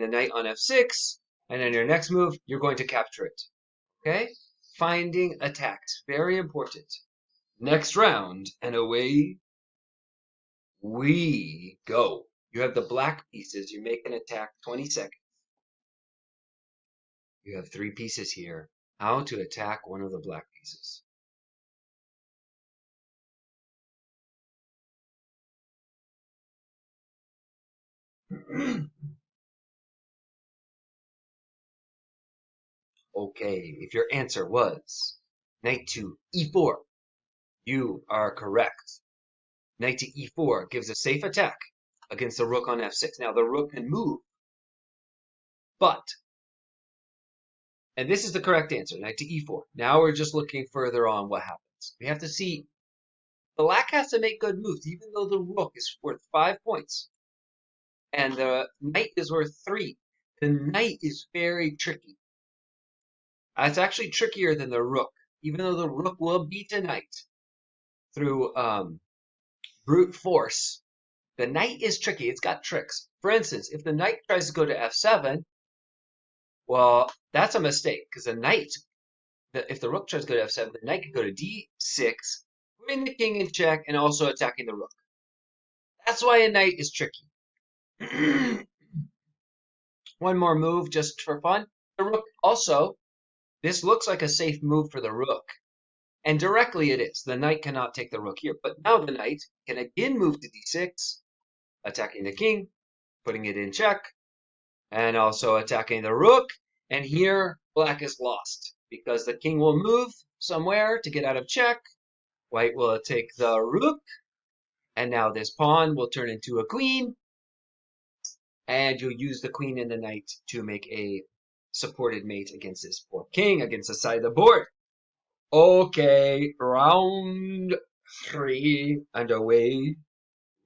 the knight on f6, and in your next move, you're going to capture it. Okay? Finding attacks. Very important. Next round, and away we go. You have the black pieces. You make an attack 20 seconds. You have 3 pieces here. How to attack one of the black pieces. Okay, if your answer was knight to e4, you are correct. Knight to e4 gives a safe attack against the rook on f6. Now the rook can move, but, and this is the correct answer, knight to e4. Now we're just looking further on what happens. We have to see, black has to make good moves, even though the rook is worth 5 points. And the knight is worth 3. The knight is very tricky. It's actually trickier than the rook, even though the rook will beat a knight through brute force. The knight is tricky. It's got tricks. For instance, if the knight tries to go to f7, well, that's a mistake because the knight, if the rook tries to go to f7, the knight can go to d6, putting the king in check and also attacking the rook. That's why a knight is tricky. One more move just for fun. The rook also, this looks like a safe move for the rook. And directly it is. The knight cannot take the rook here. But now the knight can again move to d6, attacking the king, putting it in check, and also attacking the rook. And here, black is lost because the king will move somewhere to get out of check. White will take the rook, and now this pawn will turn into a queen. And you'll use the queen and the knight to make a supported mate against this poor king, against the side of the board. Okay, round 3, and away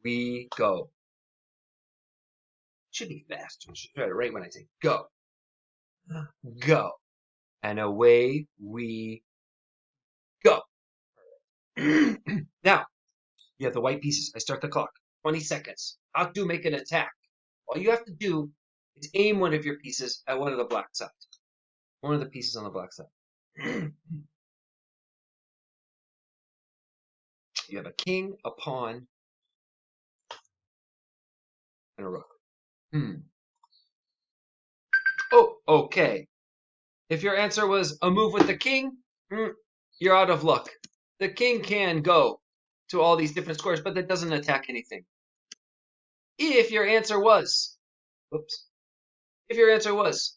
we go. Should be fast. I should try it right when I say go. Go. And away we go. Now, you have the white pieces. I start the clock. 20 seconds. How to make an attack. All you have to do is aim one of your pieces at one of the black side. One of the pieces on the black side. You have a king, a pawn, and a rook. Oh, okay. If your answer was a move with the king, you're out of luck. The king can go to all these different squares, but that doesn't attack anything. If your answer was, if your answer was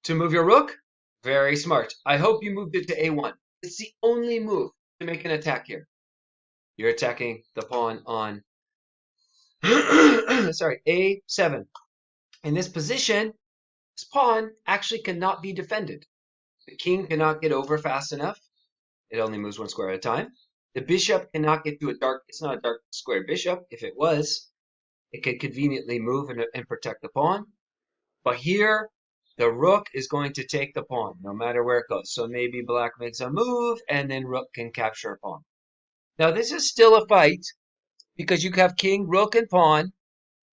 to move your rook, very smart. I hope you moved it to a1. It's the only move to make an attack here. You're attacking the pawn on, sorry, a7. In this position, this pawn actually cannot be defended. The king cannot get over fast enough. It only moves 1 square at a time. The bishop cannot get to it's not a dark square bishop. If it was, it could conveniently move and protect the pawn. But here, the rook is going to take the pawn, no matter where it goes. So maybe black makes a move, and then rook can capture a pawn. Now, this is still a fight, because you have king, rook, and pawn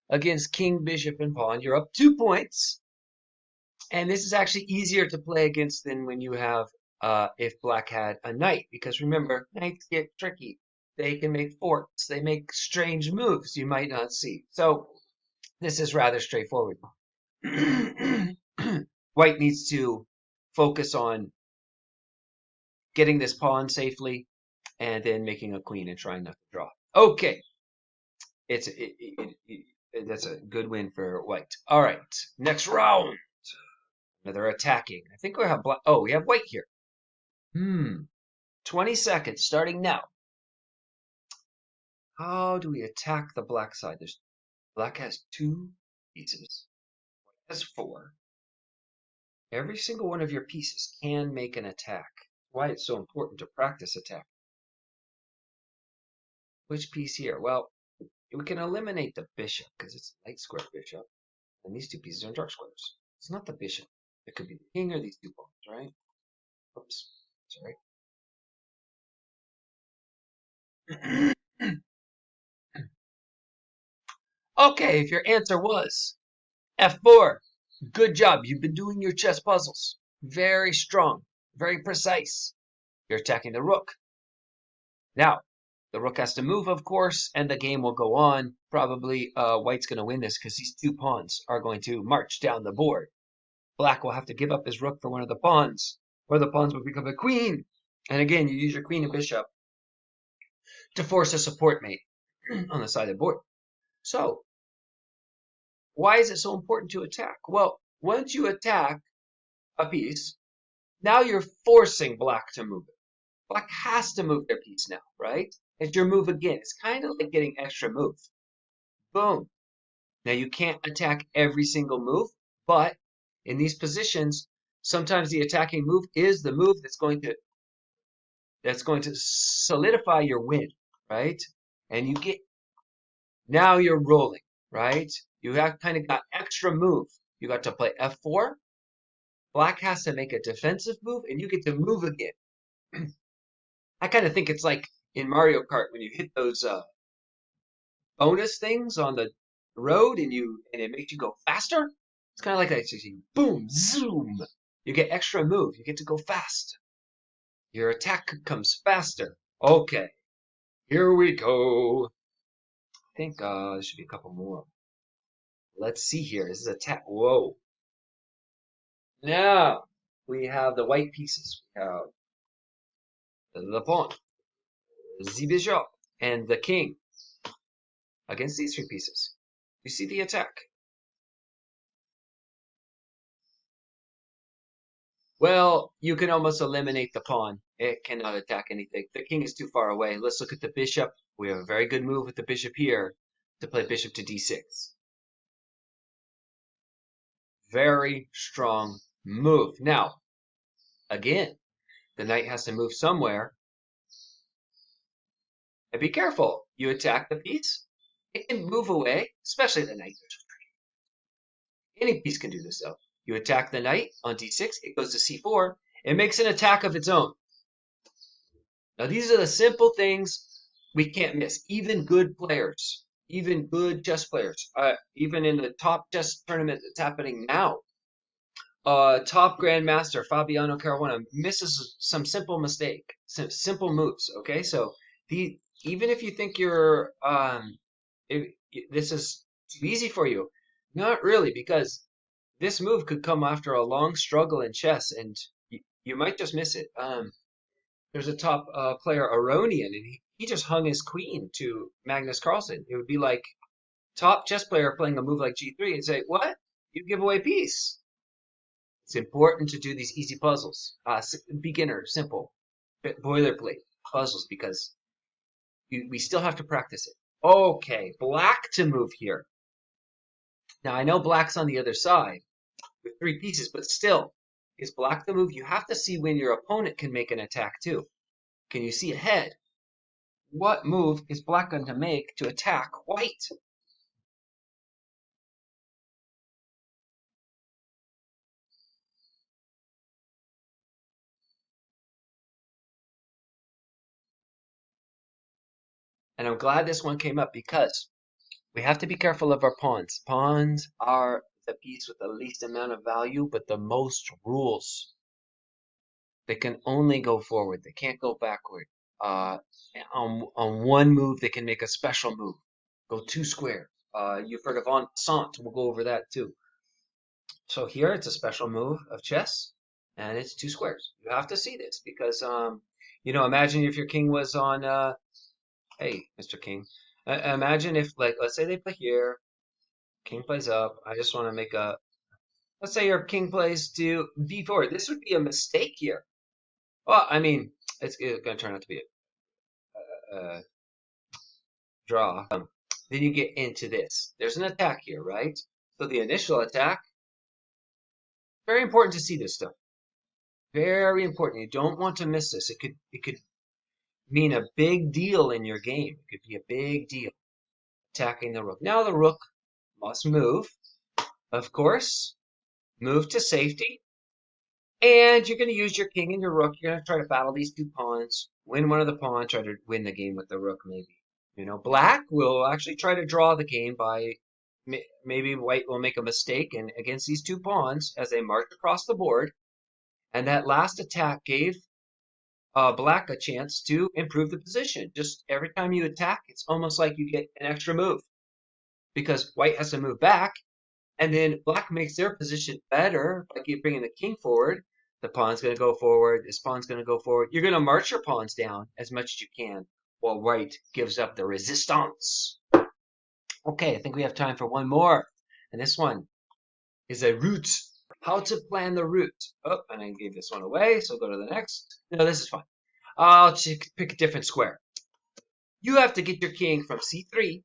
against king, bishop, and pawn. You're up 2 points. And this is actually easier to play against than when you have if black had a knight, because remember, knights get tricky. They can make forks. They make strange moves you might not see. So this is rather straightforward. White needs to focus on getting this pawn safely and then making a queen and trying not to draw. Okay. That's a good win for white. All right. Next round. Another attacking. I think we have black. Oh, we have white here. 20 seconds starting now. How do we attack the black side? Black has 2 pieces. White has 4. Every single one of your pieces can make an attack. Why it's so important to practice attack. Which piece here? Well, we can eliminate the bishop because it's a light square bishop. And these 2 pieces are dark squares. It's not the bishop. It could be the king or these 2 pawns, right? Oops. Sorry. Okay, if your answer was f4, Good job. You've been doing your chess puzzles. Very strong, very precise. You're attacking the rook. Now, the rook has to move, of course, and the game will go on. Probably white's going to win this because these two pawns are going to march down the board. Black will have to give up his rook for one of the pawns, or the pawns will become a queen. And again, you use your queen and bishop to force a support mate on the side of the board. So, why is it so important to attack? Well, once you attack a piece, now you're forcing black to move it. Black has to move their piece now, right? It's your move again. It's kind of like getting extra move. Boom. Now you can't attack every single move, but in these positions, sometimes the attacking move is the move that's going to solidify your win, right? And now you're rolling, right? You have kind of got extra move. You got to play f4. Black has to make a defensive move, and you get to move again. I kind of think it's like in Mario Kart when you hit those bonus things on the road and it makes you go faster. It's kind of like that. You boom, zoom. You get extra move. You get to go fast. Your attack comes faster. Okay, here we go. I think there should be a couple more. Let's see here. This is attack. Whoa. Now we have the white pieces. We have the pawn, the bishop, and the king against these three pieces. You see the attack. Well, you can almost eliminate the pawn. It cannot attack anything. The king is too far away. Let's look at the bishop. We have a very good move with the bishop here to play bishop to d6. Very strong move. Now, again, the knight has to move somewhere. And be careful. You attack the piece. It can move away, especially the knight. Any piece can do this, though. You attack the knight on d6. It goes to c4. It makes an attack of its own. Now, these are the simple things we can't miss. Even good players, even good chess players, even in the top chess tournament that's happening now, top grandmaster Fabiano Caruana misses some simple mistake, some simple moves. Okay, so even if you think this is too easy for you, not really, because this move could come after a long struggle in chess, and you might just miss it. There's a top player, Aronian, and he just hung his queen to Magnus Carlsen. It would be like top chess player playing a move like g3 and say, "What? You give away piece." It's important to do these easy puzzles, beginner, simple, boilerplate puzzles, because we still have to practice it. Okay, black to move here. Now I know black's on the other side with three pieces, but still, is black the move? You have to see when your opponent can make an attack too. Can you see ahead? What move is black going to make to attack white? And I'm glad this one came up because we have to be careful of our pawns. Pawns are the piece with the least amount of value, but the most rules. They can only go forward. They can't go backward. On one move, they can make a special move. Go two squares. You've heard of en passant. We'll go over that too. So here it's a special move of chess, and it's two squares. You have to see this because, imagine if your king was on, hey, Mr. King. Imagine if, like, let's say they play here, king plays up. I just want to make let's say your king plays to b4. This would be a mistake here. Well, I mean, it's going to turn out to be a draw. Then you get into this. There's an attack here, right? So the initial attack, very important to see this stuff. Very important. You don't want to miss this. It could mean a big deal in your game. It could be a big deal. Attacking the rook. Now the rook must move, of course. Move to safety. And you're going to use your king and your rook. You're going to try to battle these two pawns. Win one of the pawns. Try to win the game with the rook, maybe. Black will actually try to draw the game by maybe white will make a mistake and against these two pawns as they march across the board. And that last attack gave black a chance to improve the position. Just every time you attack, it's almost like you get an extra move because white has to move back, and then black makes their position better by bringing the king forward. The pawn's going to go forward. This pawn's going to go forward. You're going to march your pawns down as much as you can while white gives up the resistance. Okay, I think we have time for one more. And this one is a route. How to plan the route. Oh, and I gave this one away, so go to the next. No, this is fine. I'll pick a different square. You have to get your king from c3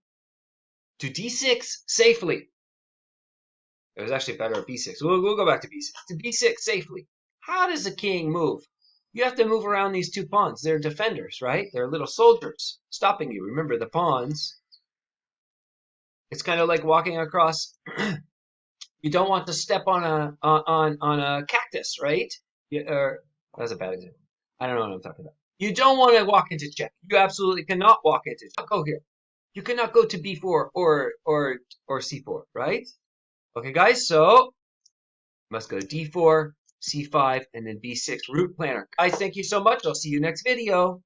to d6 safely. It was actually better at b6. We'll go back to b6. To b6 safely. How does a king move? You have to move around these two pawns. They're defenders, right? They're little soldiers stopping you. Remember the pawns. It's kind of like walking across. You don't want to step on a cactus, right? That was a bad example. I don't know what I'm talking about. You don't want to walk into check. You absolutely cannot walk into check. Go here. You cannot go to b4 or c4, right? Okay, guys. So must go to d4, c5, and then b6 route planner. Guys, thank you so much. I'll see you next video.